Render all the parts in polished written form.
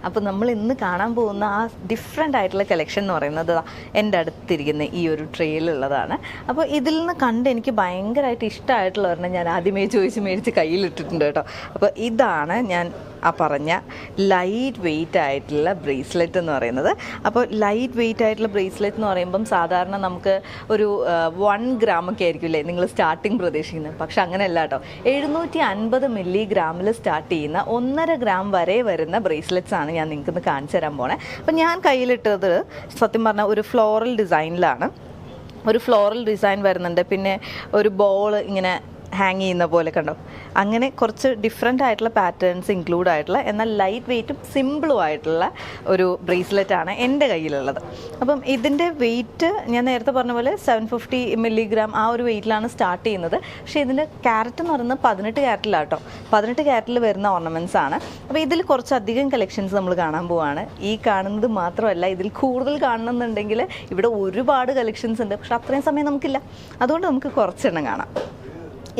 അപ്പോൾ നമ്മൾ ഇന്ന് കാണാൻ പോകുന്ന ആ ഡിഫറെൻ്റ് ആയിട്ടുള്ള കളക്ഷൻ എന്ന് പറയുന്നത് എൻ്റെ അടുത്തിരിക്കുന്ന ഈ ഒരു ട്രെയിലുള്ളതാണ്. അപ്പോൾ ഇതിൽ നിന്ന് കണ്ട് എനിക്ക് ഭയങ്കരമായിട്ട് ഇഷ്ടമായിട്ടുള്ള ഒരെണ്ണം ഞാൻ ആദ്യമേ മേടിച്ച് കയ്യിലിട്ടിട്ടുണ്ട് കേട്ടോ. അപ്പോൾ ഇതാണ് ഞാൻ ആ പറഞ്ഞ ലൈറ്റ് വെയ്റ്റ് ആയിട്ടുള്ള ബ്രേസ്ലെറ്റ് എന്ന് പറയുന്നത്. അപ്പോൾ ലൈറ്റ് വെയ്റ്റ് ആയിട്ടുള്ള ബ്രേസ്ലെറ്റ് എന്ന് പറയുമ്പം സാധാരണ നമുക്ക് ഒരു 1 ഗ്രാമൊക്കെ ആയിരിക്കില്ലേ നിങ്ങൾ സ്റ്റാർട്ടിങ് പ്രതീക്ഷിക്കുന്നത്. പക്ഷെ അങ്ങനെയല്ല കേട്ടോ. 750 മില്ലിഗ്രാമിൽ സ്റ്റാർട്ട് ചെയ്യുന്ന 1.5 ഗ്രാം വരെ വരുന്ന ബ്രേസ്ലെറ്റ്സ് ആണ് ഞാൻ നിങ്ങൾക്ക് കാണിച്ചു തരാൻ പോണേ. അപ്പം ഞാൻ കയ്യിലിട്ടത് സത്യം പറഞ്ഞാൽ ഒരു ഫ്ലോറൽ ഡിസൈനിലാണ്. ഒരു ഫ്ലോറൽ ഡിസൈൻ വരുന്നുണ്ട്, പിന്നെ ഒരു ബോൾ ഇങ്ങനെ ഹാങ് ചെയ്യുന്ന പോലെ കണ്ടോ. അങ്ങനെ കുറച്ച് ഡിഫറെൻ്റ് ആയിട്ടുള്ള പാറ്റേൺസ് ഇൻക്ലൂഡ് ആയിട്ടുള്ള എന്നാൽ ലൈറ്റ് വെയ്റ്റും സിമ്പിളും ആയിട്ടുള്ള ഒരു ബ്രേസ്ലെറ്റ് ആണ് എൻ്റെ കയ്യിലുള്ളത്. അപ്പം ഇതിൻ്റെ വെയ്റ്റ് ഞാൻ നേരത്തെ പറഞ്ഞ പോലെ 750 മില്ലിഗ്രാം ആ ഒരു വെയ്റ്റിലാണ് സ്റ്റാർട്ട് ചെയ്യുന്നത്. പക്ഷേ ഇതിൻ്റെ ക്യാരറ്റ് എന്ന് പറയുന്നത് 18 ക്യാരറ്റിലാട്ടോ. 18 ക്യാരറ്റിൽ വരുന്ന ഓർണമെൻറ്റ്സ് ആണ്. അപ്പോൾ ഇതിൽ കുറച്ചധികം കളക്ഷൻസ് നമ്മൾ കാണാൻ പോവാണ്. ഈ കാണുന്നത് മാത്രമല്ല, ഇതിൽ കൂടുതൽ കാണണമെന്നുണ്ടെങ്കിൽ ഇവിടെ ഒരുപാട് കളക്ഷൻസ് ഉണ്ട്. പക്ഷെ അത്രയും സമയം നമുക്കില്ല. അതുകൊണ്ട് നമുക്ക് കുറച്ചെണ്ണം കാണാം.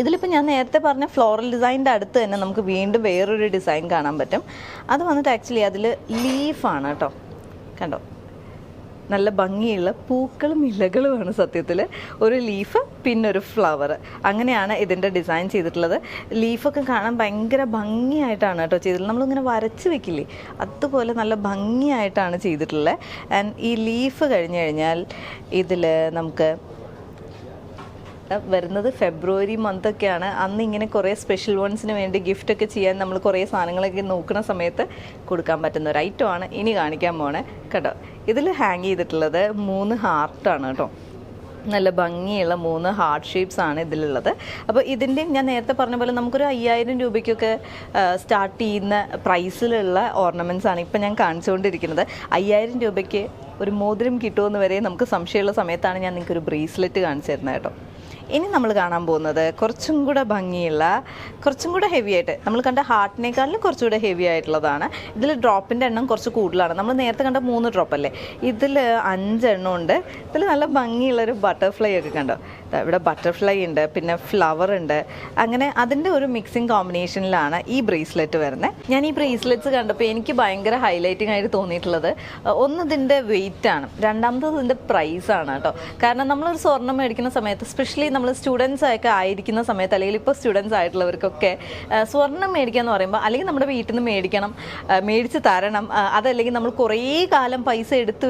ഇതിലിപ്പോൾ ഞാൻ നേരത്തെ പറഞ്ഞ ഫ്ലോറൽ ഡിസൈൻ്റെ അടുത്ത് തന്നെ നമുക്ക് വീണ്ടും വേറൊരു ഡിസൈൻ കാണാൻ പറ്റും. അത് വന്നിട്ട് ആക്ച്വലി അതിൽ ലീഫാണ് കേട്ടോ. കണ്ടോ, നല്ല ഭംഗിയുള്ള പൂക്കളും ഇലകളുമാണ് സത്യത്തിൽ. ഒരു ലീഫ് പിന്നെ ഒരു ഫ്ലവർ, അങ്ങനെയാണ് ഇതിൻ്റെ ഡിസൈൻ ചെയ്തിട്ടുള്ളത്. ലീഫൊക്കെ കാണാൻ ഭയങ്കര ഭംഗിയായിട്ടാണ് കേട്ടോ ചെയ്തിട്ടുള്ളത്. നമ്മളിങ്ങനെ വരച്ച് വെക്കില്ലേ, അതുപോലെ നല്ല ഭംഗിയായിട്ടാണ് ചെയ്തിട്ടുള്ളത്. ആൻഡ് ഈ ലീഫ് കഴിഞ്ഞ് കഴിഞ്ഞാൽ ഇതിൽ നമുക്ക് വരുന്നത് ഫെബ്രുവരി മന്തൊക്കെയാണ്. അന്ന് ഇങ്ങനെ കുറേ സ്പെഷ്യൽ വൺസിന് വേണ്ടി ഗിഫ്റ്റൊക്കെ ചെയ്യാൻ നമ്മൾ കുറേ സാധനങ്ങളൊക്കെ നോക്കുന്ന സമയത്ത് കൊടുക്കാൻ പറ്റുന്ന ഒരു ഐറ്റമാണ് ഇനി കാണിക്കാൻ പോണേ കേട്ടോ. ഇതിൽ ഹാങ് ചെയ്തിട്ടുള്ളത് 3 ഹാർട്ടാണ് കേട്ടോ. നല്ല ഭംഗിയുള്ള 3 ഹാർട്ട് ഷേപ്സ് ആണ് ഇതിലുള്ളത്. അപ്പോൾ ഇതിൻ്റെയും ഞാൻ നേരത്തെ പറഞ്ഞ പോലെ നമുക്കൊരു 5000 രൂപയ്ക്കൊക്കെ സ്റ്റാർട്ട് ചെയ്യുന്ന പ്രൈസിലുള്ള ഓർണമെൻറ്റ്സ് ആണ് ഇപ്പം ഞാൻ കാണിച്ചുകൊണ്ടിരിക്കുന്നത്. 5000 രൂപയ്ക്ക് ഒരു മോതിരം കിട്ടുമെന്ന് വരെ നമുക്ക് സംശയമുള്ള സമയത്താണ് ഞാൻ നിങ്ങൾക്കൊരു ബ്രേസ്ലെറ്റ് കാണിച്ചു തരുന്നത് കേട്ടോ. ഇനി നമ്മൾ കാണാൻ പോകുന്നത് കുറച്ചും കൂടെ ഭംഗിയുള്ള, കുറച്ചും കൂടെ ഹെവി ആയിട്ട്, നമ്മൾ കണ്ട ഹാർട്ടിനേക്കാളിലും കുറച്ചുകൂടെ ഹെവി ആയിട്ടുള്ളതാണ്. ഇതിൽ ഡ്രോപ്പിൻ്റെ എണ്ണം കുറച്ച് കൂടുതലാണ്. നമ്മൾ നേരത്തെ കണ്ട 3 ഡ്രോപ്പ് അല്ലേ, ഇതിൽ 5 എണ്ണം ഉണ്ട്. ഇതിൽ നല്ല ഭംഗിയുള്ളൊരു ബട്ടർഫ്ലൈ ഒക്കെ കണ്ടോ. ഇവിടെ ബട്ടർഫ്ലൈ ഉണ്ട്, പിന്നെ ഫ്ലവർ ഉണ്ട്. അങ്ങനെ അതിൻ്റെ ഒരു മിക്സിങ് കോമ്പിനേഷനിലാണ് ഈ ബ്രേസ്ലെറ്റ് വരുന്നത്. ഞാൻ ഈ ബ്രേസ്ലെറ്റ്സ് കണ്ടപ്പോൾ എനിക്ക് ഭയങ്കര ഹൈലൈറ്റിംഗ് ആയിട്ട് തോന്നിയിട്ടുള്ളത് ഒന്ന് ഇതിൻ്റെ വെയിറ്റ് ആണ്, രണ്ടാമത്തത് ഇതിൻ്റെ പ്രൈസാണ് കേട്ടോ. കാരണം നമ്മളൊരു സ്വർണ്ണം മേടിക്കുന്ന സമയത്ത്, സ്പെഷ്യലി നമ്മൾ സ്റ്റുഡൻസ് ഒക്കെ ആയിരിക്കുന്ന സമയത്ത്, അല്ലെങ്കിൽ ഇപ്പോൾ സ്റ്റുഡൻസ് ആയിട്ടുള്ളവർക്കൊക്കെ സ്വർണ്ണം മേടിക്കുക എന്ന് പറയുമ്പോൾ അല്ലെങ്കിൽ നമ്മുടെ വീട്ടിൽ നിന്ന് മേടിച്ച് തരണം, അതല്ലെങ്കിൽ നമ്മൾ കുറേ കാലം പൈസ എടുത്തു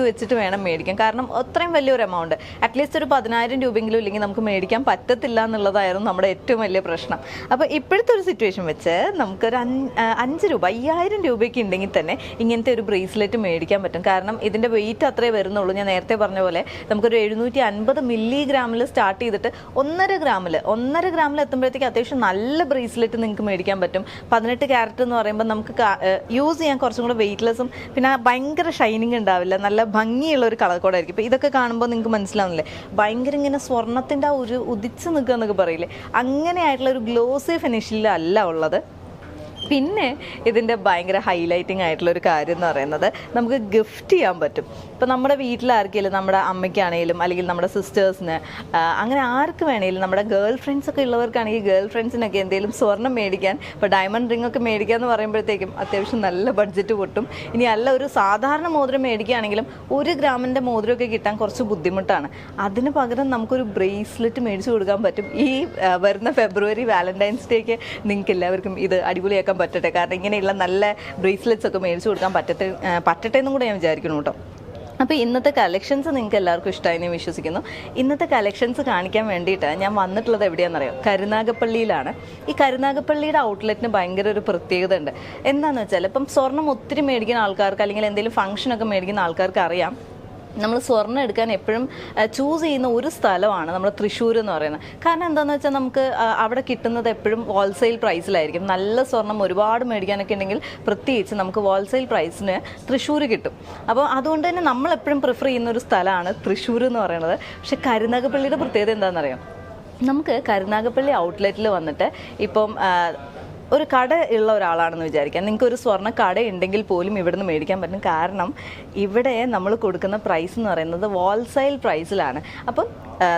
വെച്ചിട്ട് വേണം മേടിക്കാൻ. കാരണം അത്രയും വലിയൊരു എമൗണ്ട്, അറ്റ്ലീസ്റ്റ് ഒരു 10,000 രൂപയെങ്കിലും ഇല്ലെങ്കിൽ നമുക്ക് മേടിക്കാൻ പറ്റത്തില്ല എന്നുള്ളതായിരുന്നു നമ്മുടെ ഏറ്റവും വലിയ പ്രശ്നം. അപ്പോൾ ഇപ്പോഴത്തെ ഒരു സിറ്റുവേഷൻ വെച്ച് നമുക്കൊരു 5 രൂപ 5000 രൂപയ്ക്ക് ഉണ്ടെങ്കിൽ തന്നെ ഇങ്ങനത്തെ ഒരു ബ്രേസ്ലെറ്റ് മേടിക്കാൻ പറ്റും. കാരണം ഇതിൻ്റെ വെയിറ്റ് അത്രേ വരുന്നുള്ളൂ. ഞാൻ നേരത്തെ പറഞ്ഞ പോലെ നമുക്കൊരു 750 മില്ലിഗ്രാമിൽ സ്റ്റാർട്ട് ചെയ്തിട്ട് 1.5 ഗ്രാമിൽ എത്തുമ്പോഴത്തേക്ക് അത്യാവശ്യം നല്ല ബ്രേസ്ലെറ്റ് നിങ്ങൾക്ക് മേടിക്കാൻ പറ്റും. 18 ക്യാരറ്റ് എന്ന് പറയുമ്പോൾ നമുക്ക് യൂസ് ചെയ്യാൻ കുറച്ചും കൂടെ വെയ്റ്റ്ലെസ്സും പിന്നെ ഭയങ്കര ഷൈനിങ് ഉണ്ടാവില്ല, നല്ല ഭംഗിയുള്ള ഒരു കളർ കോഡായിരിക്കും. ഇപ്പോൾ ഇതൊക്കെ കാണുമ്പോൾ നിങ്ങൾക്ക് മനസ്സിലാവുന്നില്ലേ, ഭയങ്കര ഇങ്ങനെ സ്വർണ്ണത്തിൻ്റെ ആ ഒരു ഉദിച്ച് നിൽക്കുക എന്നൊക്കെ പറയില്ലേ, അങ്ങനെയായിട്ടുള്ള ഒരു ഗ്ലോസി ഫിനിഷിലല്ല ഉള്ളത്. പിന്നെ ഇതിൻ്റെ ഭയങ്കര ഹൈലൈറ്റിംഗ് ആയിട്ടുള്ള ഒരു കാര്യം എന്ന് പറയുന്നത് നമുക്ക് ഗിഫ്റ്റ് ചെയ്യാൻ പറ്റും. ഇപ്പോൾ നമ്മുടെ വീട്ടിലാർക്കെങ്കിലും, നമ്മുടെ അമ്മയ്ക്കാണെങ്കിലും അല്ലെങ്കിൽ നമ്മുടെ സിസ്റ്റേഴ്സിന്, അങ്ങനെ ആർക്ക് വേണമെങ്കിലും, നമ്മുടെ ഗേൾ ഫ്രണ്ട്സൊക്കെ ഉള്ളവർക്കാണെങ്കിൽ ഗേൾ ഫ്രണ്ട്സിനൊക്കെ എന്തെങ്കിലും സ്വർണ്ണം മേടിക്കാൻ, ഇപ്പോൾ ഡയമണ്ട് റിംഗ് ഒക്കെ മേടിക്കുക എന്ന് പറയുമ്പോഴത്തേക്കും അത്യാവശ്യം നല്ല ബഡ്ജറ്റ് പൊട്ടും. ഇനി അല്ല, ഒരു സാധാരണ മോതിരം മേടിക്കുകയാണെങ്കിലും 1 ഗ്രാമിൻ്റെ മോതിരമൊക്കെ കിട്ടാൻ കുറച്ച് ബുദ്ധിമുട്ടാണ്. അതിന് പകരം നമുക്കൊരു ബ്രേസ്ലെറ്റ് മേടിച്ച് കൊടുക്കാൻ പറ്റും. ഈ വരുന്ന ഫെബ്രുവരി വാലന്റൈൻസ് ഡേക്ക് നിങ്ങൾക്ക് എല്ലാവർക്കും ഇത് അടിപൊളിയാക്കാൻ പറ്റട്ടെ. കാരണം ഇങ്ങനെയുള്ള നല്ല ബ്രേസ്ലെറ്റ്സ് ഒക്കെ മേടിച്ച് കൊടുക്കാൻ പറ്റട്ടെ എന്നും കൂടെ ഞാൻ വിചാരിക്കുന്നു കേട്ടോ. അപ്പോൾ ഇന്നത്തെ കളക്ഷൻസ് നിങ്ങൾക്ക് എല്ലാവർക്കും ഇഷ്ടമായി എന്ന് വിശ്വസിക്കുന്നു. ഇന്നത്തെ കളക്ഷൻസ് കാണിക്കാൻ വേണ്ടിയിട്ട് ഞാൻ വന്നിട്ടുള്ളത് എവിടെയാണെന്നറിയാം, കരുനാഗപ്പള്ളിയിലാണ്. ഈ കരുനാഗപ്പള്ളിയുടെ ഔട്ട്ലെറ്റിന് ഭയങ്കര ഒരു പ്രത്യേകത ഉണ്ട്. എന്താണെന്ന് വെച്ചാൽ ഇപ്പം സ്വർണ്ണം ഒത്തിരി മേടിക്കുന്ന ആൾക്കാർക്ക്, അല്ലെങ്കിൽ എന്തെങ്കിലും ഫംഗ്ഷനൊക്കെ മേടിക്കുന്ന ആൾക്കാർക്ക് അറിയാം, നമ്മൾ സ്വർണ്ണം എടുക്കാൻ എപ്പോഴും ചൂസ് ചെയ്യുന്ന ഒരു സ്ഥലമാണ് നമ്മുടെ തൃശ്ശൂർ എന്ന് പറയുന്നത്. കാരണം എന്താണെന്ന് വെച്ചാൽ നമുക്ക് അവിടെ കിട്ടുന്നത് എപ്പോഴും ഹോൾസെയിൽ പ്രൈസിലായിരിക്കും. നല്ല സ്വർണ്ണം ഒരുപാട് മേടിക്കാനൊക്കെ ഉണ്ടെങ്കിൽ പ്രത്യേകിച്ച് നമുക്ക് ഹോൾസെയിൽ പ്രൈസിന് തൃശ്ശൂർ കിട്ടും. അപ്പോൾ അതുകൊണ്ട് തന്നെ നമ്മളെപ്പോഴും പ്രിഫർ ചെയ്യുന്ന ഒരു സ്ഥലമാണ് തൃശ്ശൂർ എന്ന് പറയുന്നത്. പക്ഷേ കരുനാഗപ്പള്ളിയുടെ പ്രത്യേകത എന്താണെന്നറിയാം, നമുക്ക് കരുനാഗപ്പള്ളി ഔട്ട്ലെറ്റിൽ വന്നിട്ട് ഇപ്പം ഒരു കട ഉള്ള ഒരാളാണെന്ന് വിചാരിക്കാം, നിങ്ങൾക്ക് ഒരു സ്വർണ്ണ കട ഉണ്ടെങ്കിൽ പോലും ഇവിടുന്ന് മേടിക്കാൻ പറ്റും. കാരണം ഇവിടെ നമ്മൾ കൊടുക്കുന്ന പ്രൈസ് എന്ന് പറയുന്നത് ഹോൾസെയിൽ പ്രൈസിലാണ്. അപ്പം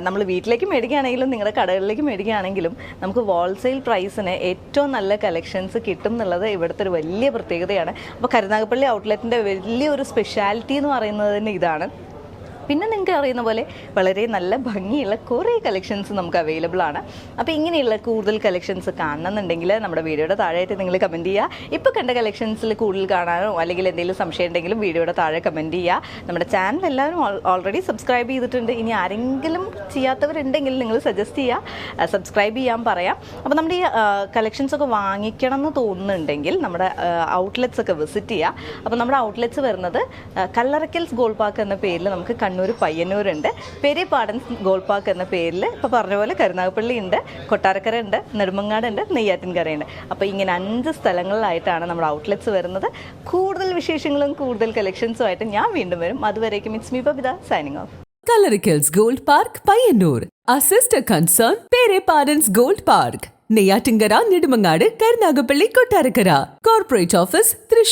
നമ്മൾ വീട്ടിലേക്ക് മേടിക്കുകയാണെങ്കിലും നിങ്ങളുടെ കടകളിലേക്ക് മേടിക്കുകയാണെങ്കിലും നമുക്ക് ഹോൾസെയിൽ പ്രൈസിന് ഏറ്റവും നല്ല കളക്ഷൻസ് കിട്ടും എന്നുള്ളത് ഇവിടുത്തെ ഒരു വലിയ പ്രത്യേകതയാണ്. അപ്പോൾ കരുനാഗപ്പള്ളി ഔട്ട്ലെറ്റിൻ്റെ വലിയൊരു സ്പെഷ്യാലിറ്റി എന്ന് പറയുന്നത് തന്നെ ഇതാണ്. പിന്നെ നിങ്ങൾക്ക് അറിയുന്ന പോലെ വളരെ നല്ല ഭംഗിയുള്ള കുറേ കളക്ഷൻസ് നമുക്ക് അവൈലബിൾ ആണ്. അപ്പോൾ ഇങ്ങനെയുള്ള കൂടുതൽ കളക്ഷൻസ് കാണണമെന്നുണ്ടെങ്കിൽ നമ്മുടെ വീഡിയോയുടെ താഴെയായിട്ട് നിങ്ങൾ കമൻറ്റ് ചെയ്യുക. ഇപ്പോൾ കണ്ട കളക്ഷൻസിൽ കൂടുതൽ കാണാനോ അല്ലെങ്കിൽ എന്തെങ്കിലും സംശയം ഉണ്ടെങ്കിലും വീഡിയോയുടെ താഴെ കമൻറ്റ് ചെയ്യുക. നമ്മുടെ ചാനൽ എല്ലാവരും ഓൾറെഡി സബ്സ്ക്രൈബ് ചെയ്തിട്ടുണ്ട്. ഇനി ആരെങ്കിലും ചെയ്യാത്തവരുണ്ടെങ്കിൽ നിങ്ങൾ സജസ്റ്റ് ചെയ്യുക, സബ്സ്ക്രൈബ് ചെയ്യാൻ പറയാം. അപ്പോൾ നമ്മുടെ ഈ കളക്ഷൻസൊക്കെ വാങ്ങിക്കണം എന്ന് തോന്നുന്നുണ്ടെങ്കിൽ നമ്മുടെ ഔട്ട്ലെറ്റ്സ് ഒക്കെ വിസിറ്റ് ചെയ്യുക. അപ്പോൾ നമ്മുടെ ഔട്ട്ലെറ്റ്സ് വരുന്നത് കല്ലറക്കൽസ് ഗോൾഡ് പാർക്ക് എന്ന പേരിൽ നമുക്ക് കണ്ണൂർ പയ്യന്നൂരുണ്ട്, പെരിയപാടൻസ് ഗോൾഡ് പാർക്ക് എന്ന പേരിൽ ഇപ്പോൾ പറഞ്ഞ പോലെ കരുനാഗപ്പള്ളി ഉണ്ട്, കൊട്ടാരക്കര ഉണ്ട്, നെടുമങ്ങാട് ഉണ്ട്, നെയ്യാറ്റിൻകരയുണ്ട്. അപ്പോൾ ഇങ്ങനെ 5 സ്ഥലങ്ങളിലായിട്ടാണ് നമ്മുടെ ഔട്ട്ലെറ്റ്സ് വരുന്നത്. കൂടുതൽ വിശേഷങ്ങളും കൂടുതൽ കളക്ഷൻസും ആയിട്ട് ഞാൻ വീണ്ടും വരും. അതുവരേക്കും it's me Babita signing off. Coloricals Gold Park, Payyanur. Our sister concern, Pere Parents Gold Park. Neyyattinkara, Nedumangad, Karunagappally, Kottarakkara. Corporate Office, Thrissur.